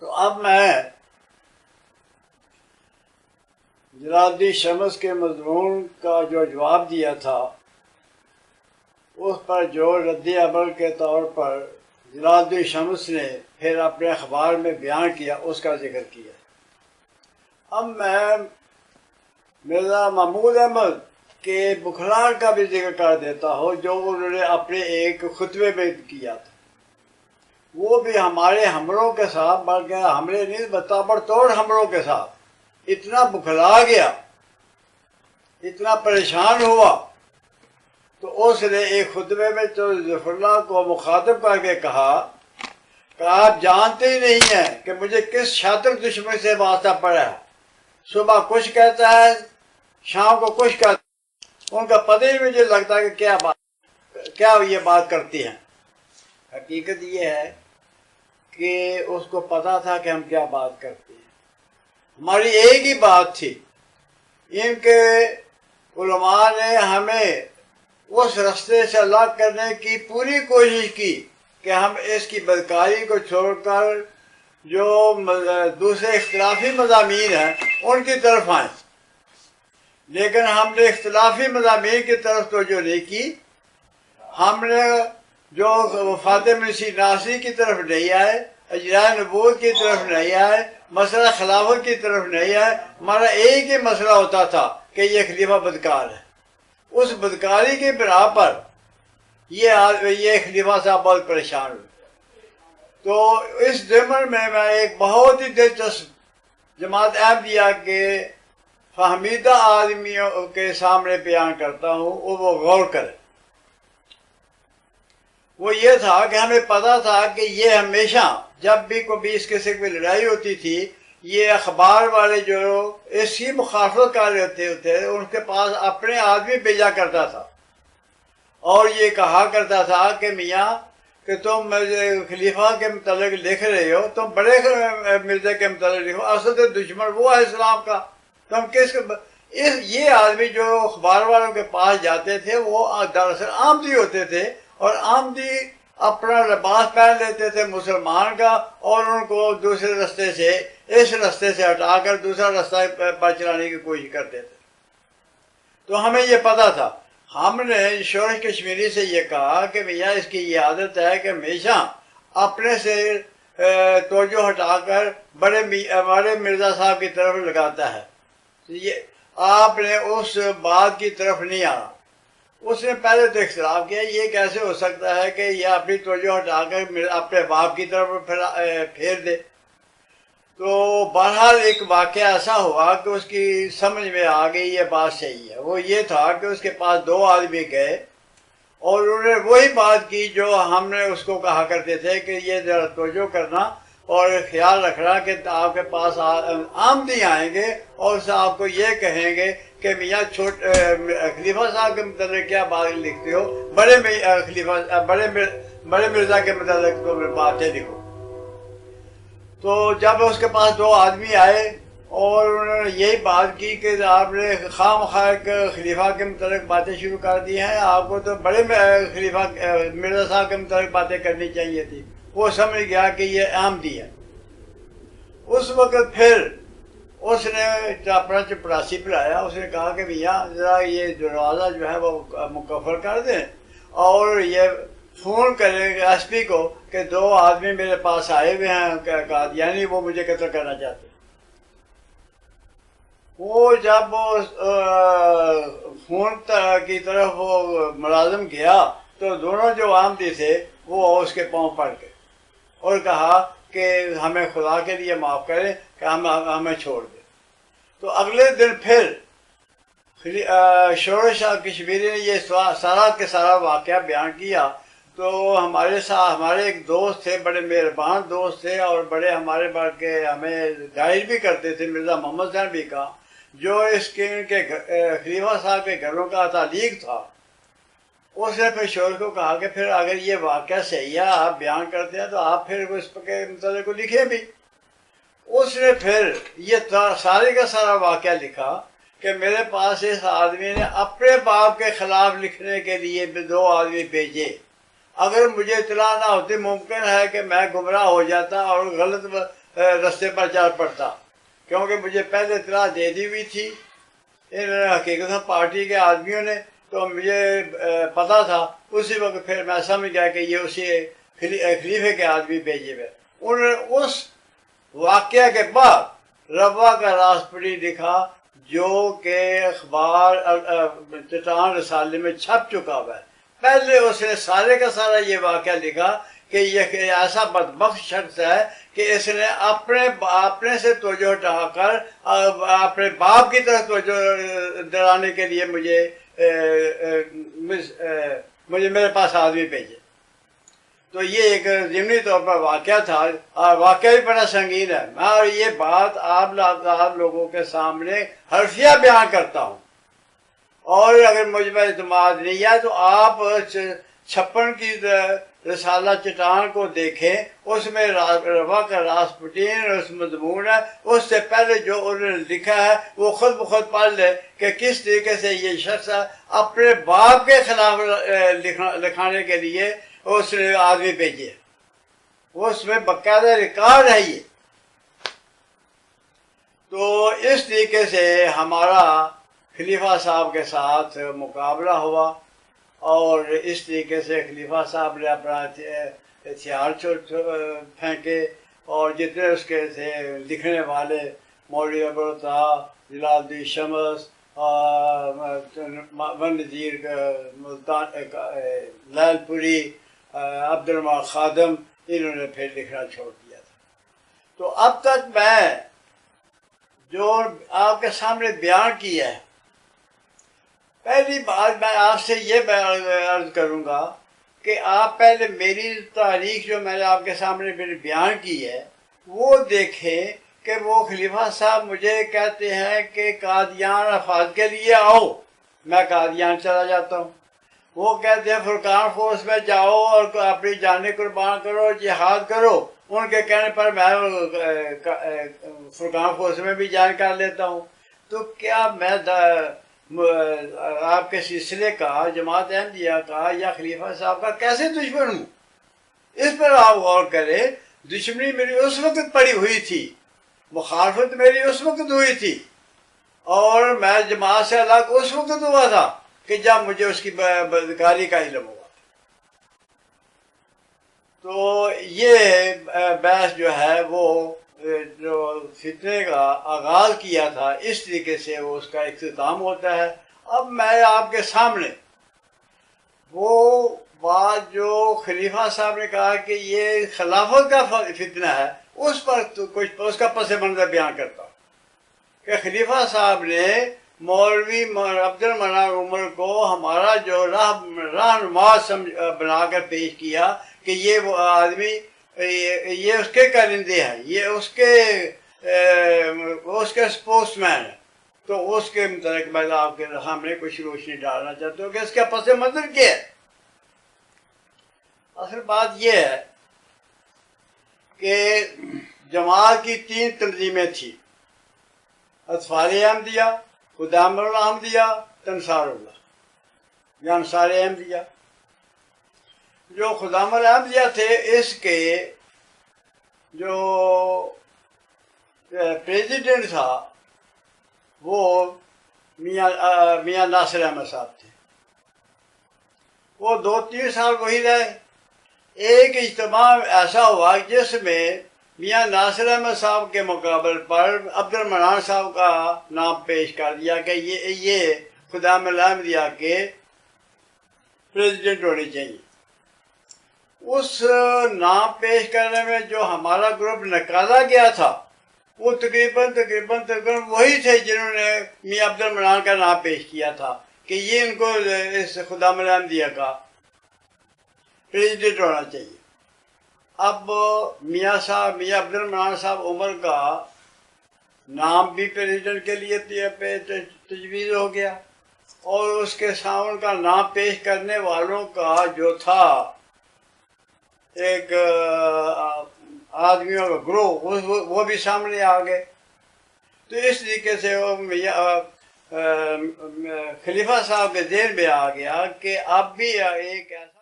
تو اب میں جلال الدین شمس کے مضمون کا جو جواب دیا تھا اس پر جو رد عمل کے طور پر جلال الدین شمس نے پھر اپنے اخبار میں بیان کیا اس کا ذکر کیا۔ اب میں مرزا محمود احمد کے بخار کا بھی ذکر کر دیتا ہوں جو انہوں نے اپنے ایک خطبے میں کیا تھا۔ وہ بھی ہمارے حملوں کے ساتھ، بلکہ حملے نہیں بتابڑ توڑ حملوں کے ساتھ اتنا بکھلا گیا، اتنا پریشان ہوا، تو اس نے ایک خطبے میں تو ظفر اللہ کو مخاطب کر کے کہا کہ آپ جانتے ہی نہیں ہیں کہ مجھے کس شاطر دشمن سے واسطہ پڑا ہے، صبح کچھ کہتا ہے شام کو کچھ کہتا ہے، ان کا پتہ ہی مجھے لگتا ہے کہ کیا یہ بات کرتی ہیں۔ حقیقت یہ ہے کہ اس کو پتا تھا کہ ہم کیا بات کرتے ہیں۔ ہماری ایک ہی بات تھی، ان کے علماء نے ہمیں اس رستے سے الگ کرنے کی پوری کوشش کی کہ ہم اس کی بدکاری کو چھوڑ کر جو دوسرے اختلافی مضامین ہیں ان کی طرف آئیں، لیکن ہم نے اختلافی مضامین کی طرف توجہ نہیں کی۔ ہم نے جو فاطم مسیح ناصری کی طرف نہیں آئے، اجراء نبوت کی طرف نہیں آئے، مسئلہ خلافت کی طرف نہیں آئے۔ ہمارا ایک ہی مسئلہ ہوتا تھا کہ یہ خلیفہ بدکار ہے۔ اس بدکاری کی بنا پر یہ خلیفہ صاحب بہت پریشان ہوئے۔ تو اس ضمن میں ایک بہت ہی دلچسپ جماعت احمدیہ کے فہمیدہ آدمیوں کے سامنے بیان کرتا ہوں، وہ غور کریں۔ وہ یہ تھا کہ ہمیں پتا تھا کہ یہ ہمیشہ جب بھی کوئی اس قسم کی لڑائی ہوتی تھی، یہ اخبار والے جو اس کی مخالفت کر رہے تھے ان کے پاس اپنے آدمی بھیجا کرتا تھا اور یہ کہا کرتا تھا کہ میاں کہ تم خلیفہ کے متعلق لکھ رہے ہو، تم بڑے مرزا کے متعلق لکھو، اصل تو دشمن وہ ہے اسلام کا، تم کس یہ آدمی جو اخبار والوں کے پاس جاتے تھے وہ دراصل آمدی ہوتے تھے، اور آمدی اپنا لباس پہن لیتے تھے مسلمان کا، اور ان کو دوسرے رستے سے اس رستے سے ہٹا کر دوسرا رستہ پر چلانے کی کوشش کرتے تھے۔ تو ہمیں یہ پتا تھا۔ ہم نے شورش کشمیری سے یہ کہا کہ بھیا اس کی یہ عادت ہے کہ ہمیشہ اپنے سے توجہ ہٹا کر بڑے مرزا صاحب کی طرف لگاتا ہے، یہ آپ نے اس بات کی طرف نہیں آنا۔ اس نے پہلے تو اختلاف کیا یہ کیسے ہو سکتا ہے کہ یہ اپنی توجہ ہٹا کر اپنے باپ کی طرف پھیر دے۔ تو بہرحال ایک واقعہ ایسا ہوا کہ اس کی سمجھ میں آ گئی یہ بات صحیح ہے۔ وہ یہ تھا کہ اس کے پاس دو آدمی گئے اور انہوں نے وہی بات کی جو ہم نے اس کو کہا کرتے تھے کہ یہ ذرا توجہ کرنا اور خیال رکھنا کہ آپ کے پاس آمدی آئیں گے اور اسے آپ کو یہ کہیں گے کہ میاں خلیفہ صاحب کے متعلق کیا بات لکھتے ہو، بڑے مرزا کے متعلق تو باتیں لکھو۔ تو جب اس کے پاس دو آدمی آئے اور انہوں نے یہی بات کی کہ آپ نے خواہ مخواہ خلیفہ کے متعلق باتیں شروع کر دی ہیں، آپ کو تو بڑے خلیفہ مرزا صاحب کے متعلق باتیں کرنی چاہیے تھی، وہ سمجھ گیا کہ یہ آمدی ہے۔ اس وقت پھر اس نے اپنا چپڑاسی پلایا، اس نے کہا کہ بھیا ذرا یہ دروازہ جو ہے وہ مکفر کر دیں اور یہ فون کریں ایس پی کو کہ دو آدمی میرے پاس آئے ہوئے ہیں قادیانی، وہ مجھے قتل کرنا چاہتے ہیں۔ وہ جب فون کی طرف وہ ملازم گیا تو دونوں جو آمدی تھے وہ اس کے پاؤں پڑ گئے اور کہا کہ ہمیں خدا کے لیے معاف کریں کہ ہمیں چھوڑ دیں۔ تو اگلے دن پھر شورش کشمیری نے یہ سارا کے سارا واقعہ بیان کیا۔ تو ہمارے ایک دوست تھے، بڑے مہربان دوست تھے اور بڑے ہمارے بلکہ ہمیں گائیڈ بھی کرتے تھے، مرزا محمد حسین بھی کا، جو اس کے خلیفہ صاحب کے گھروں کا تعلیق تھا۔ اس نے پھر شورش کو کہا کہ پھر اگر یہ واقعہ صحیح ہے آپ بیان کرتے ہیں تو آپ پھر اس کے متعلق کو لکھیں بھی۔ اس نے پھر یہ سارے کا سارا واقعہ لکھا کہ میرے پاس اس آدمی نے اپنے باپ کے خلاف لکھنے کے لیے دو آدمی بھیجے اگر مجھے اطلاع نہ ہوتی ممکن ہے کہ میں گمراہ ہو جاتا اور غلط رستے پر چل پڑتا، کیونکہ مجھے پہلے اطلاع دے دی ہوئی تھی ان حقیقت پارٹی کے آدمیوں نے، تو مجھے پتا تھا اسی وقت پھر میں سمجھ گیا کہ یہ اسی خلیفے کے آدمی بھیجے ہوئے۔ انہوں نے اس واقعہ کے بعد روا کا راسپٹی لکھا جو کہ اخبار چٹان رسالے میں چھپ چکا ہوا ہے۔ پہلے اس نے سارے کا سارا یہ واقعہ لکھا کہ یہ ایسا بدبخت شخص ہے کہ اس نے اپنے سے توجہ ہٹا کر اپنے باپ کی طرف توجہ دلانے کے لیے مجھے میرے پاس آدمی بھیجے۔ تو یہ ایک ضمنی طور پر واقعہ تھا، اور واقعہ بھی بڑا سنگین ہے۔ میں اور یہ بات آپ لوگوں کے سامنے حرفیہ بیان کرتا ہوں، اور اگر مجھ پر اعتماد نہیں ہے تو آپ 56 کی رسالہ چٹان کو دیکھیں، اس میں روا کا راسپٹین اس مضمون ہے، اس سے پہلے جو انہوں نے لکھا ہے وہ خود بخود پڑھ لے کہ کس طریقے سے یہ شخص اپنے باپ کے خلاف لکھانے کے لیے اس نے آدمی بھیجے، اس میں باقاعدہ ریکارڈ ہے یہ۔ تو اس طریقے سے ہمارا خلیفہ صاحب کے ساتھ مقابلہ ہوا، اور اس طریقے سے خلیفہ صاحب نے اپنا ہتھیار پھینکے، اور جتنے اس کے تھے لکھنے والے مولوی ابوالعطا، جلال الدین شمس، نذیر لال پوری، عبد الرحمن خادم، انہوں نے پھر لکھنا چھوڑ دیا تھا۔ تو اب تک میں جو آپ کے سامنے بیان کیا ہے، پہلی بات میں آپ سے یہ عرض کروں گا کہ آپ پہلے میری تاریخ جو میں نے آپ کے سامنے بیان کی ہے وہ دیکھیں کہ وہ خلیفہ صاحب مجھے کہتے ہیں کہ قادیان افواج کے لیے آؤ، میں قادیان چلا جاتا ہوں۔ وہ کہتے ہیں فرقان فورس میں جاؤ اور اپنی جانیں قربان کرو، جہاد کرو، ان کے کہنے پر میں فرقان فورس میں بھی جوائن کر لیتا ہوں۔ تو کیا میں آپ کے سلسلے کا، جماعت احمدیہ کا یا خلیفہ صاحب کا کیسے دشمن ہوں؟ اس پر آپ غور کریں۔ دشمنی میری اس وقت پڑی ہوئی تھی، مخالفت میری اس وقت ہوئی تھی، اور میں جماعت سے الگ اس وقت ہوا تھا کہ جب مجھے اس کی بدکاری کا علم ہوا۔ تو یہ بحث جو ہے وہ جو فتنے کا آغاز کیا تھا، اس طریقے سے وہ اس کا اختتام ہوتا ہے۔ اب میں آپ کے سامنے وہ بات جو خلیفہ صاحب نے کہا کہ یہ خلافت کا فتنہ ہے، اس پر کچھ اس کا پس منظر بیان کرتا ہوں کہ خلیفہ صاحب نے مولوی عبد المنان عمر کو ہمارا جو رہنما بنا کر پیش کیا کہ یہ وہ آدمی، یہ اس کے کرندے ہیں، یہ اس کے سپوکس مین ہے۔ تو اس کے متعلق میں آپ کے سامنے کچھ روشنی ڈالنا چاہتا ہوں کہ اس کا پس منظر کیا ہے۔ اصل بات یہ ہے کہ جماعت کی 3 تنظیمیں تھیں، اطفال احمدیہ، خدام احمدیہ، انصار اللہ یا انصار احمدیہ۔ جو خدام احمدیہ تھے، اس کے جو پریزیڈنٹ تھا وہ میاں ناصر احمد صاحب تھے۔ وہ 2-3 سال وہی رہے۔ ایک اجتماع ایسا ہوا جس میں میاں ناصر احمد صاحب کے مقابل پر عبد المنان صاحب کا نام پیش کر دیا کہ یہ خدام احمدیہ کے پریزیڈنٹ ہونے چاہیے۔ اس نام پیش کرنے میں جو ہمارا گروپ نکالا گیا تھا وہ تقریباً وہی تھے جنہوں نے میاں عبد المنان کا نام پیش کیا تھا کہ یہ ان کو اس خدام احمدیہ کا پریزیڈنٹ ہونا چاہیے۔ اب میاں عبد المنان صاحب عمر کا نام بھی پریزیڈنٹ کے لیے تجویز ہو گیا، اور اس کے سامنے کا نام پیش کرنے والوں کا جو تھا ایک آدمیوں کا گروہ، وہ بھی سامنے آ گئے۔ تو اس طریقے سے وہ خلیفہ صاحب کے ذہن میں آ گیا کہ اب بھی ایک ایسا